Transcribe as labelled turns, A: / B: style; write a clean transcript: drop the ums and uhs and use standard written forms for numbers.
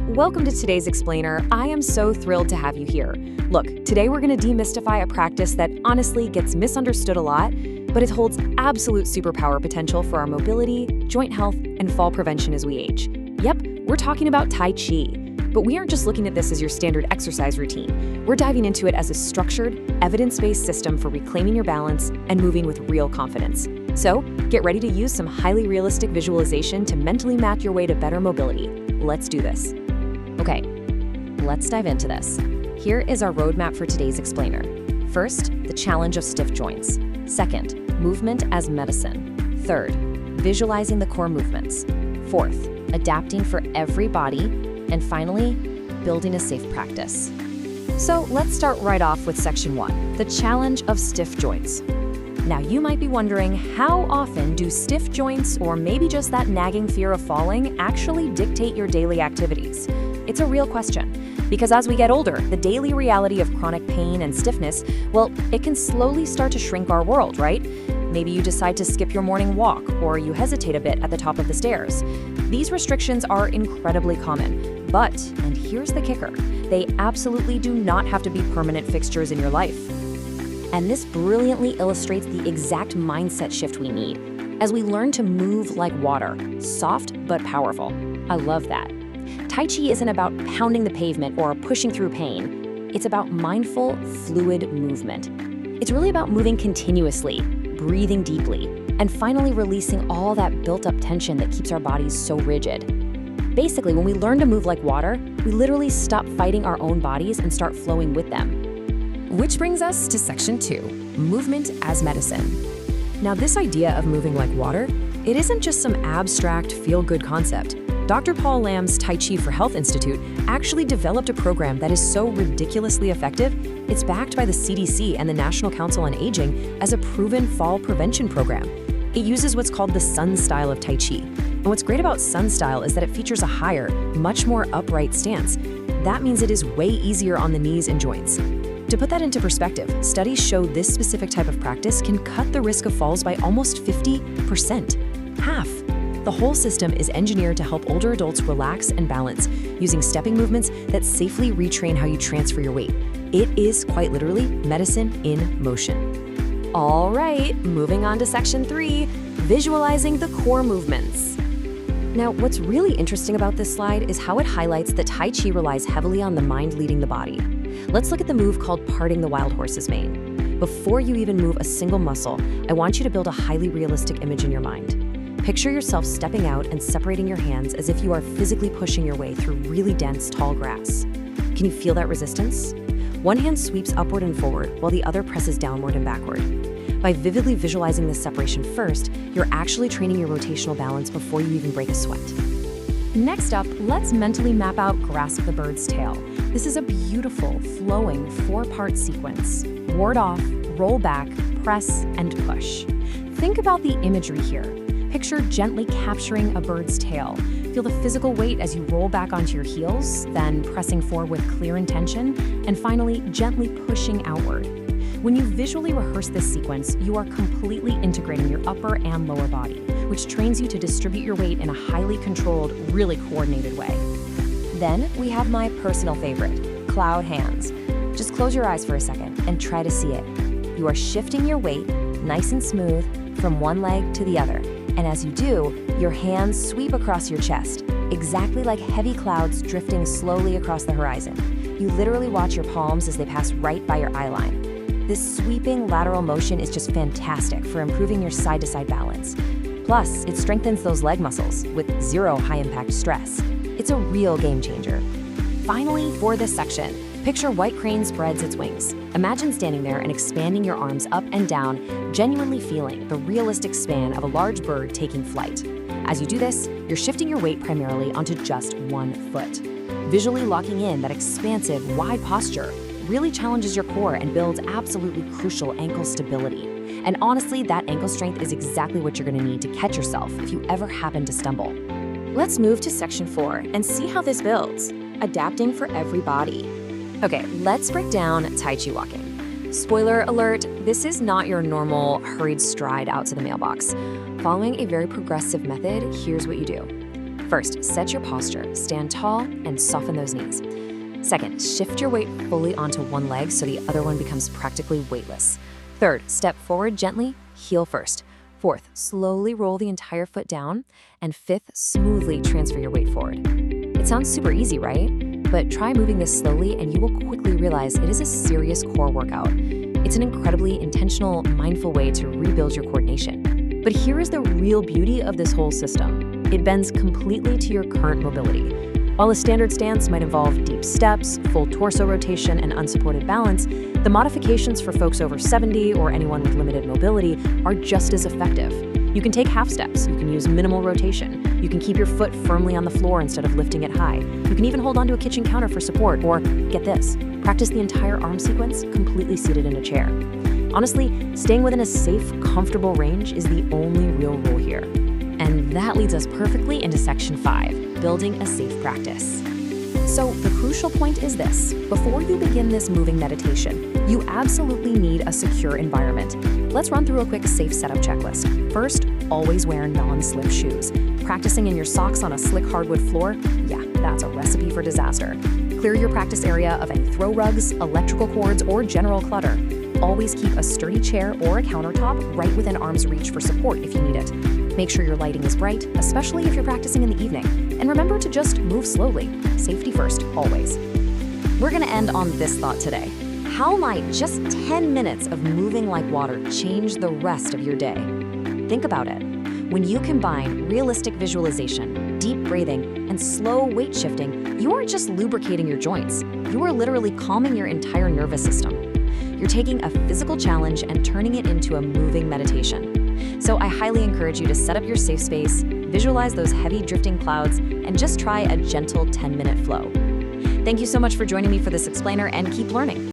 A: Welcome to today's explainer. I am so thrilled to have you here. Look, today we're going to demystify a practice that honestly gets misunderstood a lot, but it holds absolute superpower potential for our mobility, joint health, and fall prevention as we age. Yep, we're talking about Tai Chi. But we aren't just looking at this as your standard exercise routine. We're diving into it as a structured, evidence-based system for reclaiming your balance and moving with real confidence. So, get ready to use some highly realistic visualization to mentally map your way to better mobility. Let's do this. Okay, let's dive into this. Here is our roadmap for today's explainer. First, the challenge of stiff joints. Second, movement as medicine. Third, visualizing the core movements. Fourth, adapting for every body. And finally, building a safe practice. So let's start right off with section 1, the challenge of stiff joints. Now you might be wondering, how often do stiff joints, or maybe just that nagging fear of falling, actually dictate your daily activities? It's a real question, because as we get older, the daily reality of chronic pain and stiffness, well, it can slowly start to shrink our world, right? Maybe you decide to skip your morning walk, or you hesitate a bit at the top of the stairs. These restrictions are incredibly common, but, and here's the kicker, they absolutely do not have to be permanent fixtures in your life. And this brilliantly illustrates the exact mindset shift we need, as we learn to move like water, soft but powerful. I love that. Tai Chi isn't about pounding the pavement or pushing through pain. It's about mindful, fluid movement. It's really about moving continuously, breathing deeply, and finally releasing all that built-up tension that keeps our bodies so rigid. Basically, when we learn to move like water, we literally stop fighting our own bodies and start flowing with them. Which brings us to section 2, movement as medicine. Now, this idea of moving like water, it isn't just some abstract, feel-good concept. Dr. Paul Lamb's Tai Chi for Health Institute actually developed a program that is so ridiculously effective, it's backed by the CDC and the National Council on Aging as a proven fall prevention program. It uses what's called the Sun Style of Tai Chi. And what's great about Sun Style is that it features a higher, much more upright stance. That means it is way easier on the knees and joints. To put that into perspective, studies show this specific type of practice can cut the risk of falls by almost 50%, half. The whole system is engineered to help older adults relax and balance, using stepping movements that safely retrain how you transfer your weight. It is quite literally medicine in motion. All right, moving on to section 3, visualizing the core movements. Now, what's really interesting about this slide is how it highlights that Tai Chi relies heavily on the mind leading the body. Let's look at the move called parting the wild horse's mane. Before you even move a single muscle, I want you to build a highly realistic image in your mind. Picture yourself stepping out and separating your hands as if you are physically pushing your way through really dense, tall grass. Can you feel that resistance? One hand sweeps upward and forward, while the other presses downward and backward. By vividly visualizing this separation first, you're actually training your rotational balance before you even break a sweat. Next up, let's mentally map out Grasp the Bird's Tail. This is a beautiful, flowing, 4-part sequence. Ward off, roll back, press, and push. Think about the imagery here. Picture gently capturing a bird's tail. Feel the physical weight as you roll back onto your heels, then pressing forward with clear intention, and finally gently pushing outward. When you visually rehearse this sequence, you are completely integrating your upper and lower body, which trains you to distribute your weight in a highly controlled, really coordinated way. Then we have my personal favorite, cloud hands. Just close your eyes for a second and try to see it. You are shifting your weight, nice and smooth, from one leg to the other. And as you do, your hands sweep across your chest, exactly like heavy clouds drifting slowly across the horizon. You literally watch your palms as they pass right by your eye line. This sweeping lateral motion is just fantastic for improving your side-to-side balance. Plus, it strengthens those leg muscles with zero high-impact stress. It's a real game changer. Finally, for this section, picture white crane spreads its wings. Imagine standing there and expanding your arms up and down, genuinely feeling the realistic span of a large bird taking flight. As you do this, you're shifting your weight primarily onto just one foot. Visually locking in that expansive, wide posture really challenges your core and builds absolutely crucial ankle stability. And honestly, that ankle strength is exactly what you're gonna need to catch yourself if you ever happen to stumble. Let's move to section 4 and see how this builds, adapting for every body. Okay, let's break down Tai Chi Walking. Spoiler alert, this is not your normal hurried stride out to the mailbox. Following a very progressive method, here's what you do. First, set your posture, stand tall, and soften those knees. Second, shift your weight fully onto one leg so the other one becomes practically weightless. Third, step forward gently, heel first. Fourth, slowly roll the entire foot down. And fifth, smoothly transfer your weight forward. It sounds super easy, right? But try moving this slowly and you will quickly realize it is a serious core workout. It's an incredibly intentional, mindful way to rebuild your coordination. But here is the real beauty of this whole system. It bends completely to your current mobility. While a standard stance might involve deep steps, full torso rotation, and unsupported balance, the modifications for folks over 70 or anyone with limited mobility are just as effective. You can take half steps, you can use minimal rotation, you can keep your foot firmly on the floor instead of lifting it high, you can even hold onto a kitchen counter for support, or, get this, practice the entire arm sequence completely seated in a chair. Honestly, staying within a safe, comfortable range is the only real rule here. And that leads us perfectly into section 5, building a safe practice. So the crucial point is this: before you begin this moving meditation, you absolutely need a secure environment. Let's run through a quick safe setup checklist. First, always wear non-slip shoes. Practicing in your socks on a slick hardwood floor? Yeah, that's a recipe for disaster. Clear your practice area of any throw rugs, electrical cords, or general clutter. Always keep a sturdy chair or a countertop right within arm's reach for support if you need it. Make sure your lighting is bright, especially if you're practicing in the evening. And remember to just move slowly. Safety first, always. We're gonna end on this thought today. How might just 10 minutes of moving like water change the rest of your day? Think about it. When you combine realistic visualization, deep breathing, and slow weight shifting, you aren't just lubricating your joints. You are literally calming your entire nervous system. You're taking a physical challenge and turning it into a moving meditation. So I highly encourage you to set up your safe space, visualize those heavy drifting clouds, and just try a gentle 10-minute flow. Thank you so much for joining me for this explainer, and keep learning.